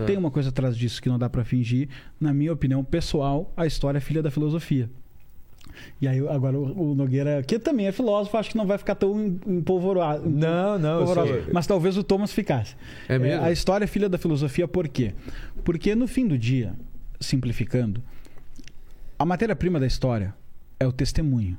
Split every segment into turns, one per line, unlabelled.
Tem uma coisa atrás disso que não dá para fingir. Na minha opinião pessoal, a história é filha da filosofia. E aí, agora o Nogueira, que também é filósofo, acho que não vai ficar tão empolvoroado.
Não,
mas talvez o Thomas ficasse.
É mesmo?
A história é filha da filosofia, por quê? Porque no fim do dia, simplificando, a matéria-prima da história é o testemunho.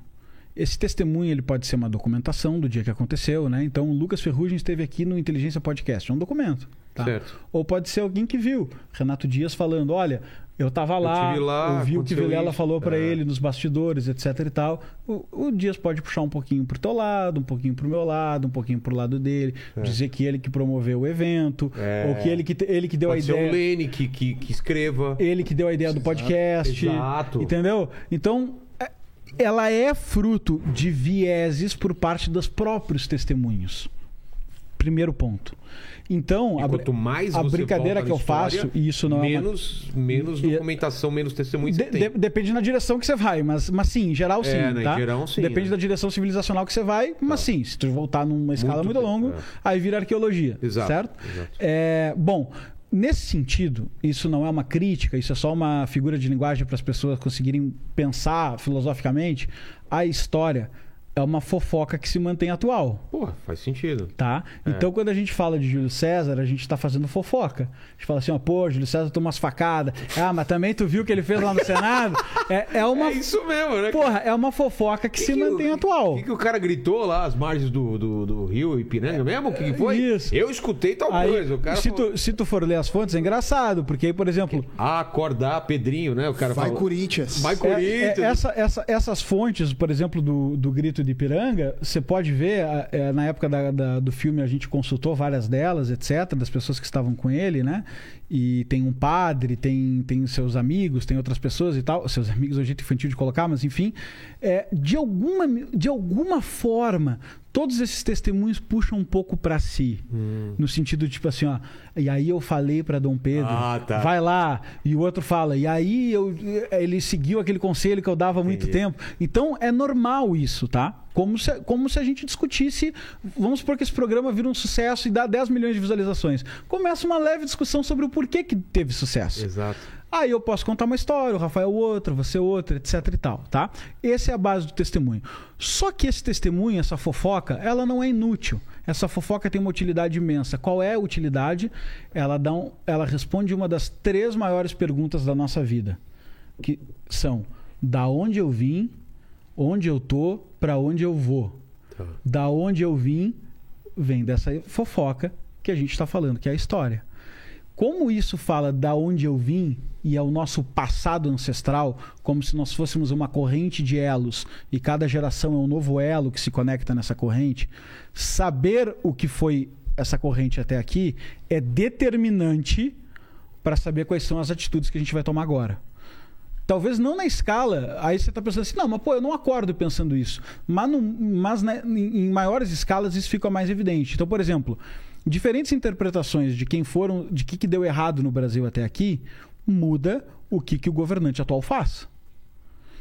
Esse testemunho ele pode ser uma documentação do dia que aconteceu, né? Então, o Lucas Ferrugem esteve aqui no Inteligência Podcast, é um documento. Tá?
Certo.
Ou pode ser alguém que viu. Renato Dias falando, olha, eu estava lá, eu vi o que Vilela falou para ele nos bastidores, etc e tal. O Dias pode puxar um pouquinho pro teu lado, um pouquinho pro meu lado, um pouquinho pro lado dele, dizer que ele que promoveu o evento, ou que ele que deu
pode
a ideia.
Ser o Lene que escreva.
Ele que deu a ideia do podcast.
Exato.
Entendeu? Então, ela é fruto de vieses por parte dos próprios testemunhos. Primeiro ponto. Então,
quanto mais
a
você
brincadeira que eu
história,
faço, e isso não
menos documentação, menos testemunho você tem.
Depende na direção que você vai, mas sim, em geral sim. Tá?
Em geral, sim,
depende da direção civilizacional que você vai, mas sim, se tu voltar numa escala muito longa, aí vira arqueologia.
Exato.
Certo?
Exato.
Bom, nesse sentido, isso não é uma crítica, isso é só uma figura de linguagem para as pessoas conseguirem pensar filosoficamente. A história é uma fofoca que se mantém atual.
Pô, faz sentido.
Tá? Então, quando a gente fala de Júlio César, a gente está fazendo fofoca. A gente fala assim, ó, pô, Júlio César tomou umas facadas. Ah, mas também tu viu o que ele fez lá no Senado? É
isso mesmo, né?
Porra, é uma fofoca que se mantém atual.
O que o cara gritou lá, as margens do Rio Ipiranga mesmo? O que foi?
Isso.
Eu escutei tal coisa. O cara
se tu for ler as fontes, é engraçado, porque aí, por exemplo...
acordar Pedrinho, né? O cara
vai
falou,
Corinthians.
Vai Corinthians.
Essas fontes, por exemplo, do grito de Ipiranga, você pode ver, na época do filme a gente consultou várias delas, etc, das pessoas que estavam com ele, né? E tem um padre, tem seus amigos, tem outras pessoas e tal. Seus amigos é um jeito infantil de colocar, mas enfim. De alguma forma, todos esses testemunhos puxam um pouco para si. No sentido, tipo assim, ó. E aí eu falei para Dom Pedro, vai lá. E o outro fala, e aí ele seguiu aquele conselho que eu dava há muito tempo. Então, é normal isso, tá? Como se a gente discutisse, vamos supor que esse programa vira um sucesso e dá 10 milhões de visualizações. Começa uma leve discussão sobre o porquê que teve sucesso.
Exato.
Aí eu posso contar uma história, o Rafael outra, você outra, etc e tal, tá? Essa é a base do testemunho. Só que esse testemunho, essa fofoca, ela não é inútil. Essa fofoca tem uma utilidade imensa. Qual é a utilidade? Ela responde uma das 3 maiores perguntas da nossa vida, que são: da onde eu vim, onde eu tô, para onde eu vou.
Tá.
Da onde eu vim, vem dessa fofoca que a gente está falando, que é a história. Como isso fala da onde eu vim e é o nosso passado ancestral, como se nós fôssemos uma corrente de elos e cada geração é um novo elo que se conecta nessa corrente, saber o que foi essa corrente até aqui é determinante para saber quais são as atitudes que a gente vai tomar agora. Talvez não na escala, aí você está pensando assim, não, mas pô, eu não acordo pensando isso. Mas em maiores escalas isso fica mais evidente. Então, por exemplo, diferentes interpretações de de que deu errado no Brasil até aqui, muda o que o governante atual faz.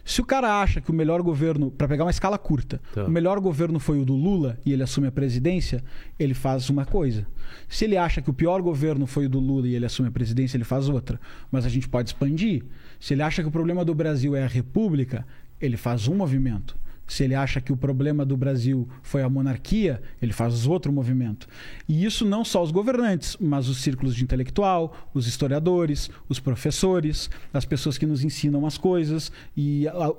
Se o cara acha que o melhor governo, para pegar uma escala curta, o melhor governo foi o do Lula e ele assume a presidência, ele faz uma coisa. Se ele acha que o pior governo foi o do Lula e ele assume a presidência, ele faz outra. Mas a gente pode expandir. Se ele acha que o problema do Brasil é a república, ele faz um movimento. Se ele acha que o problema do Brasil foi a monarquia, ele faz outro movimento. E isso não só os governantes, mas os círculos de intelectual, os historiadores, os professores, as pessoas que nos ensinam as coisas, e a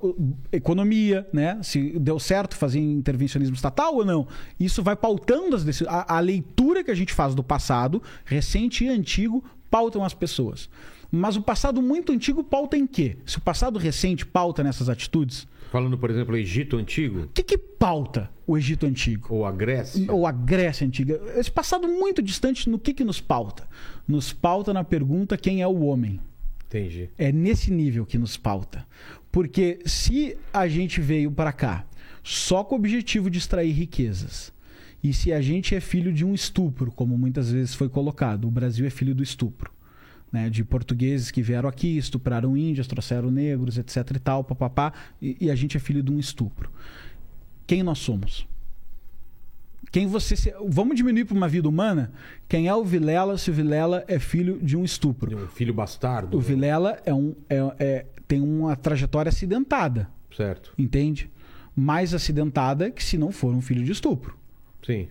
economia, né? Se deu certo fazer intervencionismo estatal ou não. Isso vai pautando a leitura que a gente faz do passado, recente e antigo, pautam as pessoas. Mas o passado muito antigo pauta em quê? Se o passado recente pauta nessas atitudes...
Falando, por exemplo, Egito Antigo.
O que pauta o Egito Antigo?
Ou a Grécia?
Ou a Grécia Antiga. Esse passado muito distante, no que nos pauta? Nos pauta na pergunta quem é o homem.
Entendi.
É nesse nível que nos pauta. Porque se a gente veio para cá só com o objetivo de extrair riquezas, e se a gente é filho de um estupro, como muitas vezes foi colocado, o Brasil é filho do estupro. Né, de portugueses que vieram aqui, estupraram índios, trouxeram negros, etc e tal, papapá, e a gente é filho de um estupro. Quem nós somos? Vamos diminuir para uma vida humana? Quem é o Vilela se o Vilela é filho de um estupro?
De um filho bastardo.
O Vilela tem uma trajetória acidentada.
Certo.
Entende? Mais acidentada que se não for um filho de estupro.
Sim.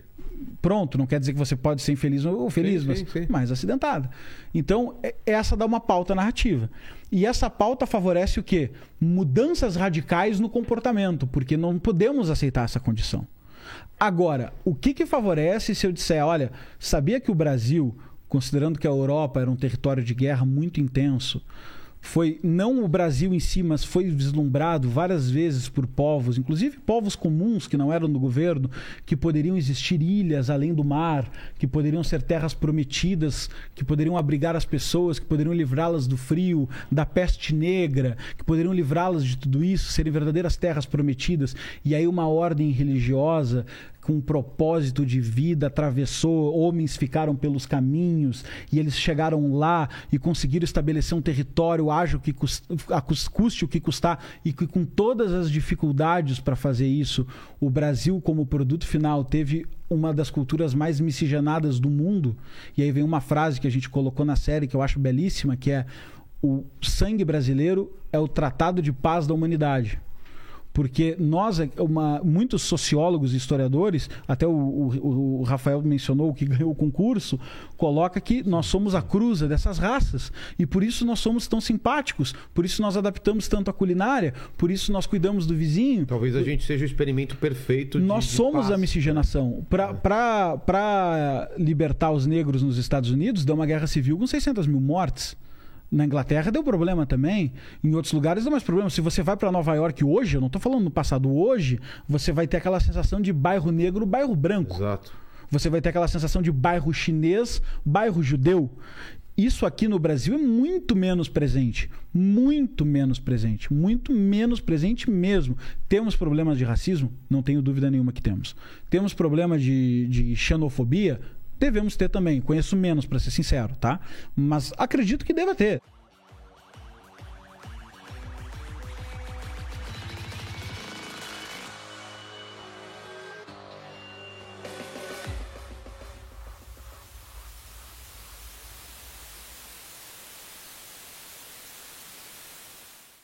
Pronto, não quer dizer que você pode ser infeliz ou feliz,
sim.
mas mais acidentada. Então, essa dá uma pauta narrativa. E essa pauta favorece o quê? Mudanças radicais no comportamento, porque não podemos aceitar essa condição. Agora, o que favorece se eu disser, olha, sabia que o Brasil, considerando que a Europa era um território de guerra muito intenso, foi não o Brasil em si, mas foi vislumbrado várias vezes por povos, inclusive povos comuns que não eram do governo, que poderiam existir ilhas além do mar, que poderiam ser terras prometidas, que poderiam abrigar as pessoas, que poderiam livrá-las do frio, da peste negra, que poderiam livrá-las de tudo isso, serem verdadeiras terras prometidas. E aí uma ordem religiosa com um propósito de vida atravessou, homens ficaram pelos caminhos e eles chegaram lá e conseguiram estabelecer um território, haja o que custe o que custar, e que com todas as dificuldades para fazer isso, o Brasil como produto final teve uma das culturas mais miscigenadas do mundo. E aí vem uma frase que a gente colocou na série que eu acho belíssima, que é: o sangue brasileiro é o tratado de paz da humanidade. Porque muitos sociólogos e historiadores, até o Rafael mencionou que ganhou o concurso, coloca que nós somos a cruza dessas raças. E por isso nós somos tão simpáticos, por isso nós adaptamos tanto a culinária, por isso nós cuidamos do vizinho.
Talvez a gente seja o experimento perfeito
Nós somos a miscigenação. Para libertar os negros nos Estados Unidos, deu uma guerra civil com 600 mil mortes. Na Inglaterra deu problema também. Em outros lugares deu mais problema. Se você vai para Nova York hoje, eu não estou falando no passado, hoje, você vai ter aquela sensação de bairro negro, bairro branco.
Exato.
Você vai ter aquela sensação de bairro chinês, bairro judeu. Isso aqui no Brasil é muito menos presente. Muito menos presente. Muito menos presente mesmo. Temos problemas de racismo? Não tenho dúvida nenhuma que temos. Temos problema de xenofobia? Devemos ter também. Conheço menos, para ser sincero, tá? Mas acredito que deva ter.